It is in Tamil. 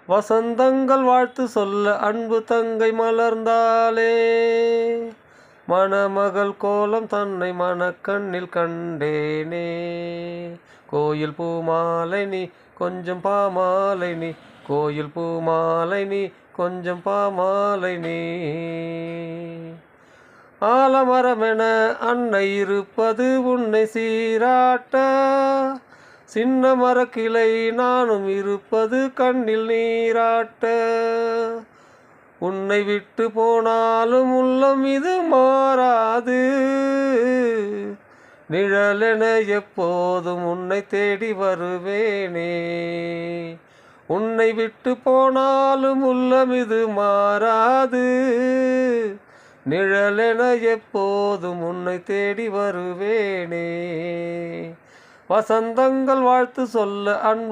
வசந்தங்கள் வாழ்த்து சொல்ல அன்பு தங்கை மலர்ந்தாளே. மணமகள் கோலம் தன்னை மனக்கண்ணில் கண்டேனே. கோயில் பூமாலை நீ கொஞ்சம் பாமாலை நீ, கோயில் பூமாலை நீ கொஞ்சம் பாமாலை நீ. ஆலமரமென அன்னை இருப்பது உன்னை சீராட்ட, சின்ன மரக்கிளை நானும் இருப்பது கண்ணில் நீராட்ட. உன்னை விட்டு போனாலும் உள்ளம் இது மாறாது, நிழலென எப்போதும் உன்னை தேடி வருவேனே. உன்னை விட்டு போனாலும் உள்ளம் இது மாறாது, நிழலென எப்போதும் உன்னை தேடி வருவேனே. வசந்தங்கள் வாழ்த்து சொல்ல அன்பு